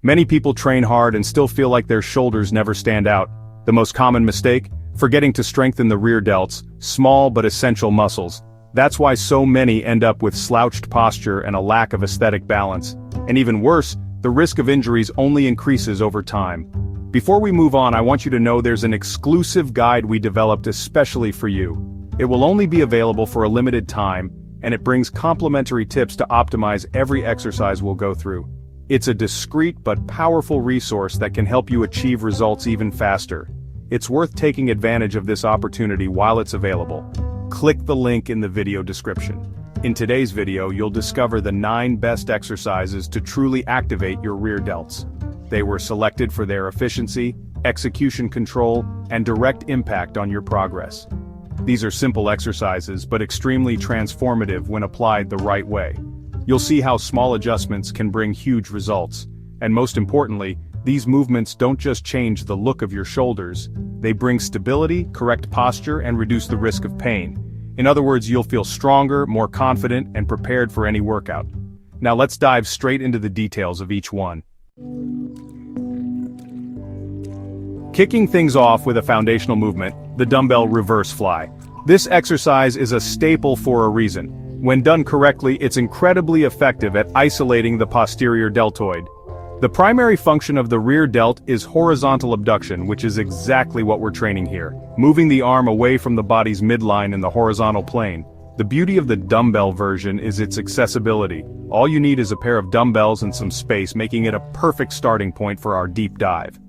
Many people train hard and still feel like their shoulders never stand out. The most common mistake? Forgetting to strengthen the rear delts, small but essential muscles. That's why so many end up with slouched posture and a lack of aesthetic balance. And even worse, the risk of injuries only increases over time. Before we move on, I want you to know there's an exclusive guide we developed especially for you. It will only be available for a limited time, and it brings complimentary tips to optimize every exercise we'll go through. It's a discreet but powerful resource that can help you achieve results even faster. It's worth taking advantage of this opportunity while it's available. Click the link in the video description. In today's video, you'll discover the 9 best exercises to truly activate your rear delts. They were selected for their efficiency, execution control, and direct impact on your progress. These are simple exercises but extremely transformative when applied the right way. You'll see how small adjustments can bring huge results. And most importantly, these movements don't just change the look of your shoulders, they bring stability, correct posture, and reduce the risk of pain. In other words, you'll feel stronger, more confident, and prepared for any workout. Now let's dive straight into the details of each one. Kicking things off with a foundational movement, the dumbbell reverse fly. This exercise is a staple for a reason. When done correctly, it's incredibly effective at isolating the posterior deltoid. The primary function of the rear delt is horizontal abduction, which is exactly what we're training here, moving the arm away from the body's midline in the horizontal plane. The beauty of the dumbbell version is its accessibility. All you need is a pair of dumbbells and some space, making it a perfect starting point for our deep dive.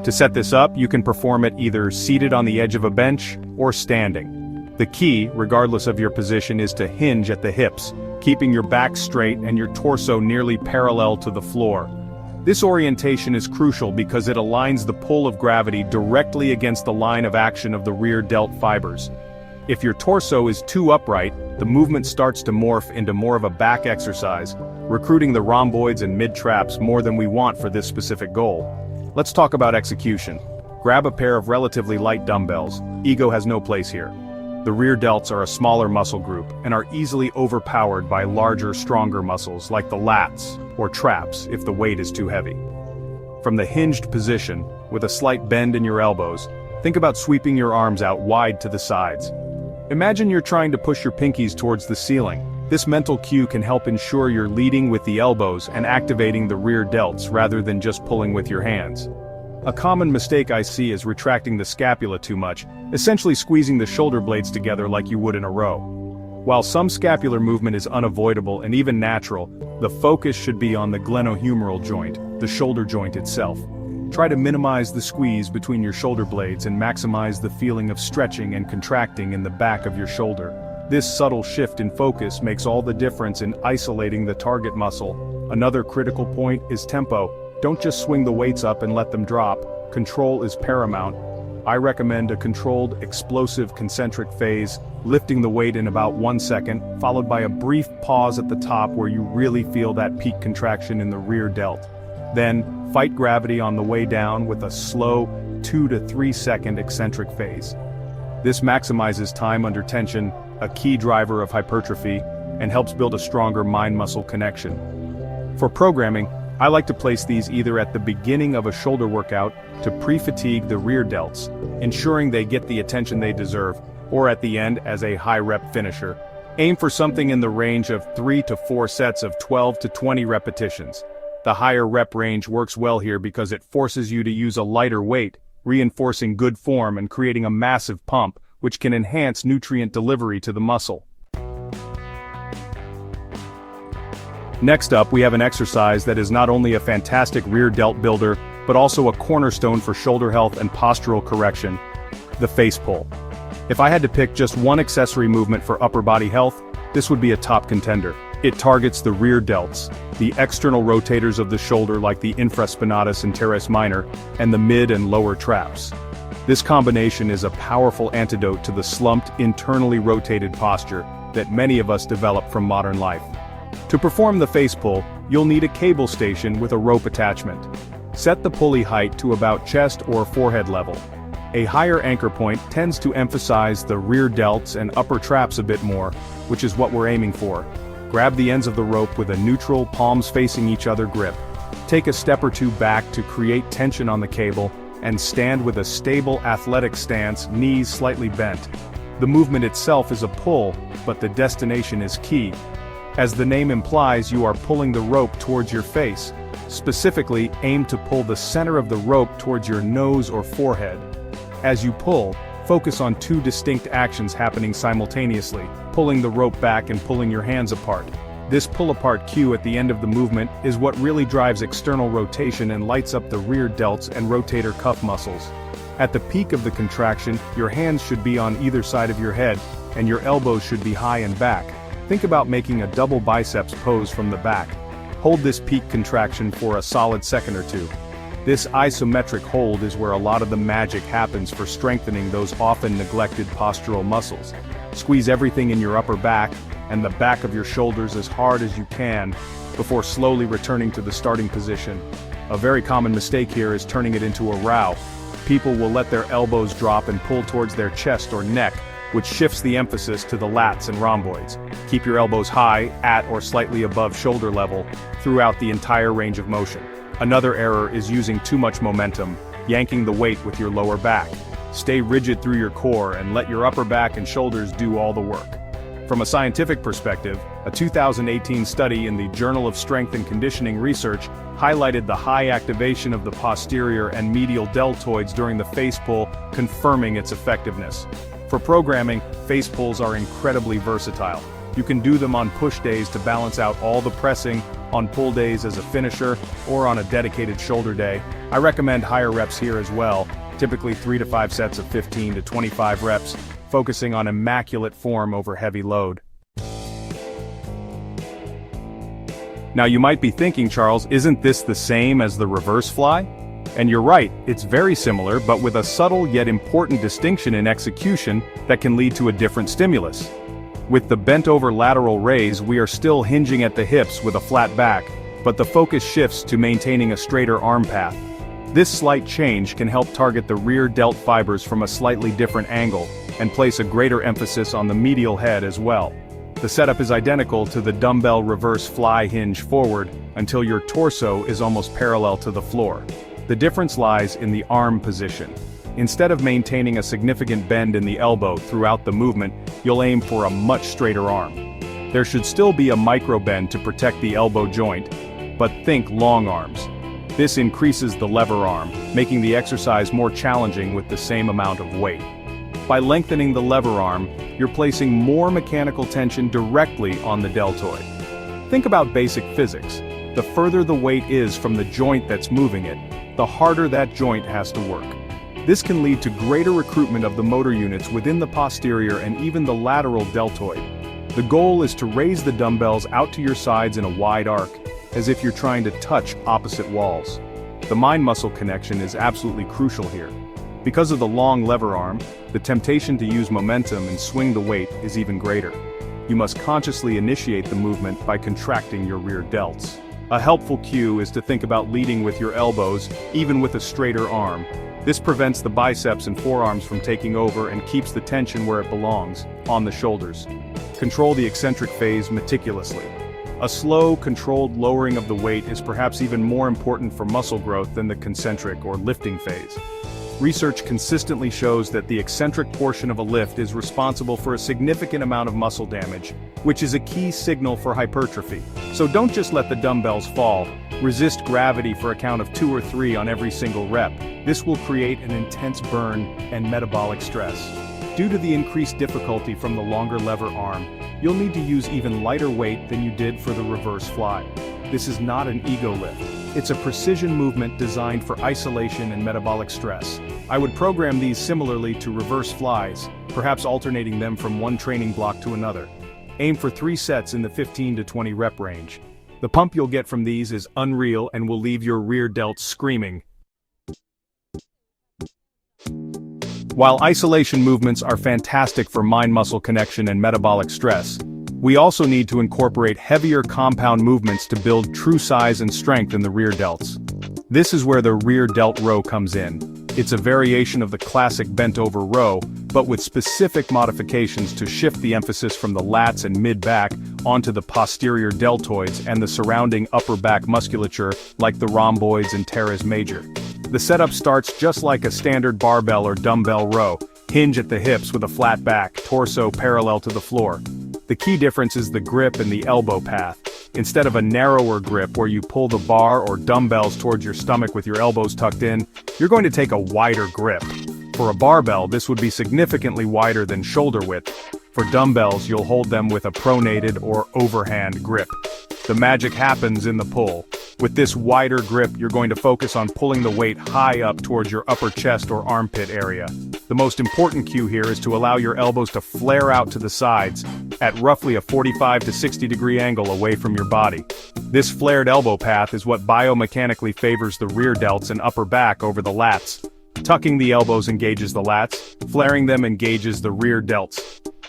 To set this up, you can perform it either seated on the edge of a bench or standing. The key, regardless of your position, is to hinge at the hips, keeping your back straight and your torso nearly parallel to the floor. This orientation is crucial because it aligns the pull of gravity directly against the line of action of the rear delt fibers. If your torso is too upright, the movement starts to morph into more of a back exercise, recruiting the rhomboids and mid-traps more than we want for this specific goal. Let's talk about execution. Grab a pair of relatively light dumbbells. Ego has no place here. The rear delts are a smaller muscle group and are easily overpowered by larger, stronger muscles like the lats or traps if the weight is too heavy. From the hinged position, with a slight bend in your elbows, think about sweeping your arms out wide to the sides. Imagine you're trying to push your pinkies towards the ceiling. This mental cue can help ensure you're leading with the elbows and activating the rear delts rather than just pulling with your hands. A common mistake I see is retracting the scapula too much, essentially squeezing the shoulder blades together like you would in a row. While some scapular movement is unavoidable and even natural, the focus should be on the glenohumeral joint, the shoulder joint itself. Try to minimize the squeeze between your shoulder blades and maximize the feeling of stretching and contracting in the back of your shoulder. This subtle shift in focus makes all the difference in isolating the target muscle. Another critical point is tempo. Don't just swing the weights up and let them drop. Control is paramount. I recommend a controlled, explosive concentric phase, lifting the weight in about 1 second, followed by a brief pause at the top where you really feel that peak contraction in the rear delt. Then, fight gravity on the way down with a slow 2 to 3 second eccentric phase. This maximizes time under tension, a key driver of hypertrophy, and helps build a stronger mind-muscle connection. For programming, I like to place these either at the beginning of a shoulder workout to pre-fatigue the rear delts, ensuring they get the attention they deserve, or at the end as a high-rep finisher. Aim for something in the range of 3 to 4 sets of 12 to 20 repetitions. The higher rep range works well here because it forces you to use a lighter weight, reinforcing good form and creating a massive pump, which can enhance nutrient delivery to the muscle. Next up, we have an exercise that is not only a fantastic rear delt builder, but also a cornerstone for shoulder health and postural correction, the face pull. If I had to pick just one accessory movement for upper body health, this would be a top contender. It targets the rear delts, the external rotators of the shoulder like the infraspinatus and teres minor, and the mid and lower traps. This combination is a powerful antidote to the slumped, internally rotated posture that many of us develop from modern life. To perform the face pull, you'll need a cable station with a rope attachment. Set the pulley height to about chest or forehead level. A higher anchor point tends to emphasize the rear delts and upper traps a bit more, which is what we're aiming for. Grab the ends of the rope with a neutral, palms facing each other grip. Take a step or two back to create tension on the cable, and stand with a stable athletic stance, knees slightly bent. The movement itself is a pull, but the destination is key. As the name implies, you are pulling the rope towards your face. Specifically, aim to pull the center of the rope towards your nose or forehead. As you pull, focus on two distinct actions happening simultaneously, pulling the rope back and pulling your hands apart. This pull-apart cue at the end of the movement is what really drives external rotation and lights up the rear delts and rotator cuff muscles. At the peak of the contraction, your hands should be on either side of your head, and your elbows should be high and back. Think about making a double biceps pose from the back. Hold this peak contraction for a solid second or two. This isometric hold is where a lot of the magic happens for strengthening those often neglected postural muscles. Squeeze everything in your upper back and the back of your shoulders as hard as you can before slowly returning to the starting position. A very common mistake here is turning it into a row. People will let their elbows drop and pull towards their chest or neck, which shifts the emphasis to the lats and rhomboids. Keep your elbows high, at or slightly above shoulder level, throughout the entire range of motion. Another error is using too much momentum, yanking the weight with your lower back. Stay rigid through your core and let your upper back and shoulders do all the work. From a scientific perspective, a 2018 study in the Journal of Strength and Conditioning Research highlighted the high activation of the posterior and medial deltoids during the face pull, confirming its effectiveness. For programming, face pulls are incredibly versatile. You can do them on push days to balance out all the pressing, on pull days as a finisher, or on a dedicated shoulder day. I recommend higher reps here as well, typically 3 to 5 sets of 15 to 25 reps, focusing on immaculate form over heavy load. Now you might be thinking, Charles, isn't this the same as the reverse fly? And you're right, it's very similar, but with a subtle yet important distinction in execution that can lead to a different stimulus. With the bent-over lateral raise, we are still hinging at the hips with a flat back, but the focus shifts to maintaining a straighter arm path. This slight change can help target the rear delt fibers from a slightly different angle, and place a greater emphasis on the medial head as well. The setup is identical to the dumbbell reverse fly hinge forward, until your torso is almost parallel to the floor. The difference lies in the arm position. Instead of maintaining a significant bend in the elbow throughout the movement, you'll aim for a much straighter arm. There should still be a micro bend to protect the elbow joint, but think long arms. This increases the lever arm, making the exercise more challenging with the same amount of weight. By lengthening the lever arm, you're placing more mechanical tension directly on the deltoid. Think about basic physics. The further the weight is from the joint that's moving it, the harder that joint has to work. This can lead to greater recruitment of the motor units within the posterior and even the lateral deltoid. The goal is to raise the dumbbells out to your sides in a wide arc, as if you're trying to touch opposite walls. The mind-muscle connection is absolutely crucial here. Because of the long lever arm, the temptation to use momentum and swing the weight is even greater. You must consciously initiate the movement by contracting your rear delts. A helpful cue is to think about leading with your elbows, even with a straighter arm. This prevents the biceps and forearms from taking over and keeps the tension where it belongs, on the shoulders. Control the eccentric phase meticulously. A slow, controlled lowering of the weight is perhaps even more important for muscle growth than the concentric or lifting phase. Research consistently shows that the eccentric portion of a lift is responsible for a significant amount of muscle damage, which is a key signal for hypertrophy. So don't just let the dumbbells fall. Resist gravity for a count of 2 or 3 on every single rep. This will create an intense burn and metabolic stress. Due to the increased difficulty from the longer lever arm, you'll need to use even lighter weight than you did for the reverse fly. This is not an ego lift. It's a precision movement designed for isolation and metabolic stress. I would program these similarly to reverse flies, perhaps alternating them from one training block to another. Aim for 3 sets in the 15 to 20 rep range. The pump you'll get from these is unreal and will leave your rear delts screaming. While isolation movements are fantastic for mind-muscle connection and metabolic stress, we also need to incorporate heavier compound movements to build true size and strength in the rear delts. This is where the rear delt row comes in. It's a variation of the classic bent-over row, but with specific modifications to shift the emphasis from the lats and mid-back onto the posterior deltoids and the surrounding upper back musculature like the rhomboids and teres major. The setup starts just like a standard barbell or dumbbell row, hinge at the hips with a flat back, torso parallel to the floor. The key difference is the grip and the elbow path. Instead of a narrower grip where you pull the bar or dumbbells towards your stomach with your elbows tucked in, you're going to take a wider grip. For a barbell, this would be significantly wider than shoulder width. For dumbbells, you'll hold them with a pronated or overhand grip. The magic happens in the pull. With this wider grip, you're going to focus on pulling the weight high up towards your upper chest or armpit area. The most important cue here is to allow your elbows to flare out to the sides at roughly a 45 to 60 degree angle away from your body. This flared elbow path is what biomechanically favors the rear delts and upper back over the lats. Tucking the elbows engages the lats, flaring them engages the rear delts.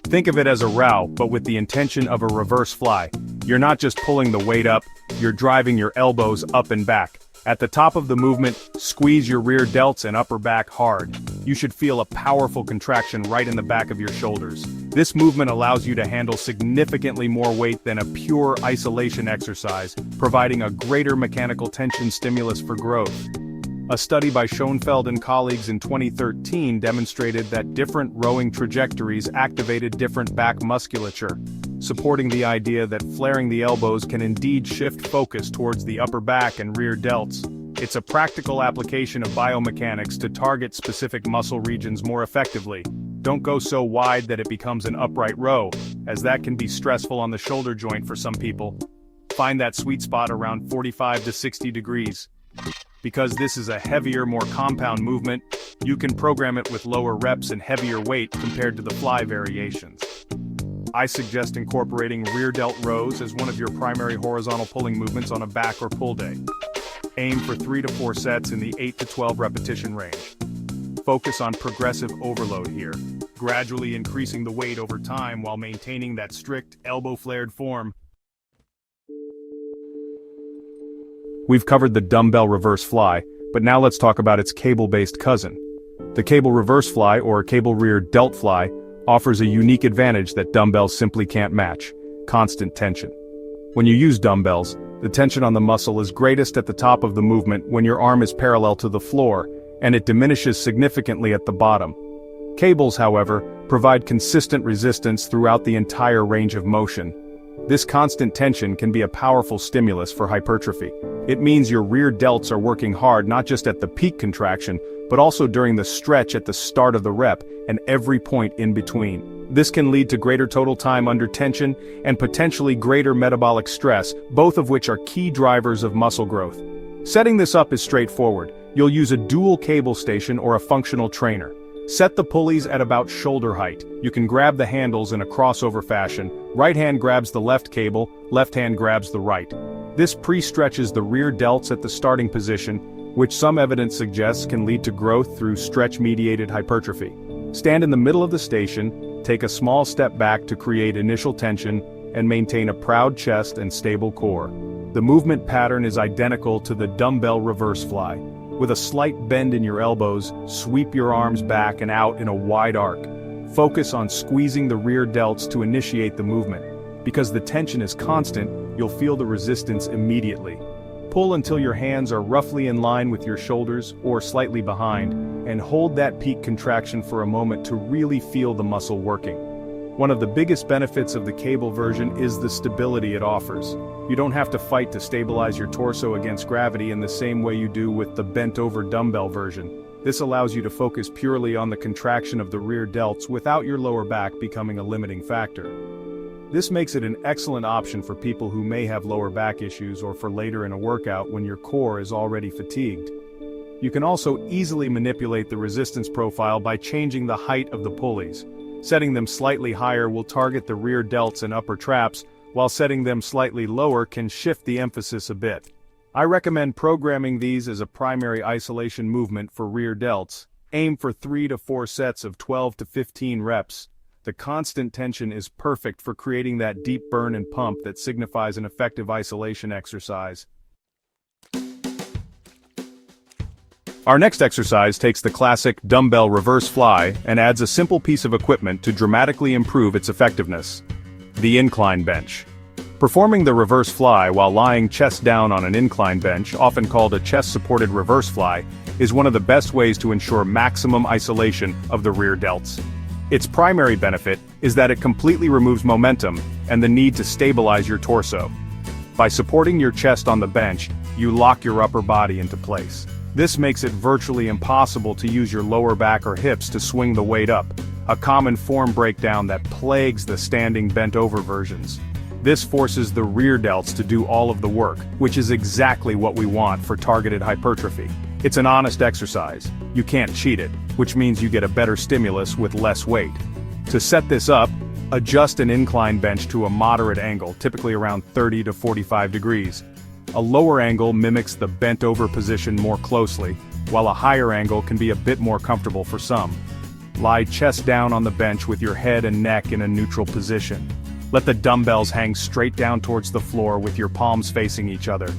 Think of it as a row, but with the intention of a reverse fly. You're not just pulling the weight up, you're driving your elbows up and back. At the top of the movement, squeeze your rear delts and upper back hard. You should feel a powerful contraction right in the back of your shoulders. This movement allows you to handle significantly more weight than a pure isolation exercise, providing a greater mechanical tension stimulus for growth. A study by Schoenfeld and colleagues in 2013 demonstrated that different rowing trajectories activated different back musculature, supporting the idea that flaring the elbows can indeed shift focus towards the upper back and rear delts. It's a practical application of biomechanics to target specific muscle regions more effectively. Don't go so wide that it becomes an upright row, as that can be stressful on the shoulder joint for some people. Find that sweet spot around 45 to 60 degrees. Because this is a heavier, more compound movement, you can program it with lower reps and heavier weight compared to the fly variations. I suggest incorporating rear delt rows as one of your primary horizontal pulling movements on a back or pull day. Aim for 3 to 4 sets in the 8 to 12 repetition range. Focus on progressive overload here, gradually increasing the weight over time while maintaining that strict, elbow-flared form. We've covered the dumbbell reverse fly, but now let's talk about its cable-based cousin. The cable reverse fly, or cable rear delt fly, offers a unique advantage that dumbbells simply can't match: constant tension. When you use dumbbells, the tension on the muscle is greatest at the top of the movement when your arm is parallel to the floor, and it diminishes significantly at the bottom. Cables, however, provide consistent resistance throughout the entire range of motion. This constant tension can be a powerful stimulus for hypertrophy. It means your rear delts are working hard not just at the peak contraction, but also during the stretch at the start of the rep and every point in between. This can lead to greater total time under tension and potentially greater metabolic stress, both of which are key drivers of muscle growth. Setting this up is straightforward. You'll use a dual cable station or a functional trainer. Set the pulleys at about shoulder height. You can grab the handles in a crossover fashion. Right hand grabs the left cable, left hand grabs the right. This pre-stretches the rear delts at the starting position, which some evidence suggests can lead to growth through stretch-mediated hypertrophy. Stand in the middle of the station, take a small step back to create initial tension, and maintain a proud chest and stable core. The movement pattern is identical to the dumbbell reverse fly. With a slight bend in your elbows, sweep your arms back and out in a wide arc. Focus on squeezing the rear delts to initiate the movement. Because the tension is constant, you'll feel the resistance immediately. Pull until your hands are roughly in line with your shoulders or slightly behind, and hold that peak contraction for a moment to really feel the muscle working. One of the biggest benefits of the cable version is the stability it offers. You don't have to fight to stabilize your torso against gravity in the same way you do with the bent-over dumbbell version. This allows you to focus purely on the contraction of the rear delts without your lower back becoming a limiting factor. This makes it an excellent option for people who may have lower back issues or for later in a workout when your core is already fatigued. You can also easily manipulate the resistance profile by changing the height of the pulleys. Setting them slightly higher will target the rear delts and upper traps, while setting them slightly lower can shift the emphasis a bit. I recommend programming these as a primary isolation movement for rear delts. Aim for 3 to 4 sets of 12 to 15 reps. The constant tension is perfect for creating that deep burn and pump that signifies an effective isolation exercise. Our next exercise takes the classic dumbbell reverse fly and adds a simple piece of equipment to dramatically improve its effectiveness. The incline bench. Performing the reverse fly while lying chest down on an incline bench, often called a chest-supported reverse fly, is one of the best ways to ensure maximum isolation of the rear delts. Its primary benefit is that it completely removes momentum and the need to stabilize your torso. By supporting your chest on the bench, you lock your upper body into place. This makes it virtually impossible to use your lower back or hips to swing the weight up, a common form breakdown that plagues the standing bent-over versions. This forces the rear delts to do all of the work, which is exactly what we want for targeted hypertrophy. It's an honest exercise. You can't cheat it, which means you get a better stimulus with less weight. To set this up, adjust an incline bench to a moderate angle, typically around 30 to 45 degrees. A lower angle mimics the bent-over position more closely, while a higher angle can be a bit more comfortable for some. Lie chest down on the bench with your head and neck in a neutral position. Let the dumbbells hang straight down towards the floor with your palms facing each other.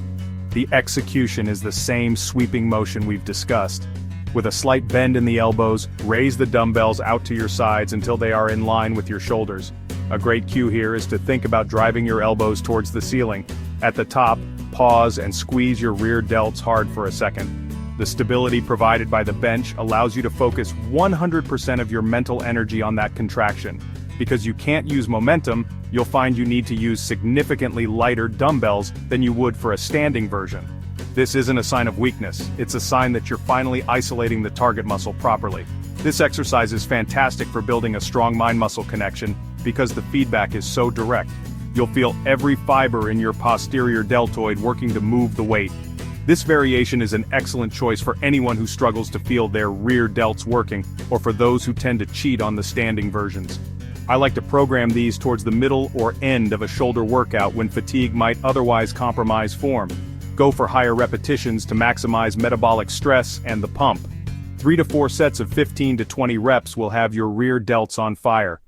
The execution is the same sweeping motion we've discussed. With a slight bend in the elbows, raise the dumbbells out to your sides until they are in line with your shoulders. A great cue here is to think about driving your elbows towards the ceiling. At the top, pause and squeeze your rear delts hard for a second. The stability provided by the bench allows you to focus 100% of your mental energy on that contraction. Because you can't use momentum, you'll find you need to use significantly lighter dumbbells than you would for a standing version. This isn't a sign of weakness, it's a sign that you're finally isolating the target muscle properly. This exercise is fantastic for building a strong mind-muscle connection because the feedback is so direct. You'll feel every fiber in your posterior deltoid working to move the weight. This variation is an excellent choice for anyone who struggles to feel their rear delts working, or for those who tend to cheat on the standing versions. I like to program these towards the middle or end of a shoulder workout when fatigue might otherwise compromise form. Go for higher repetitions to maximize metabolic stress and the pump. 3 to 4 sets of 15 to 20 reps will have your rear delts on fire.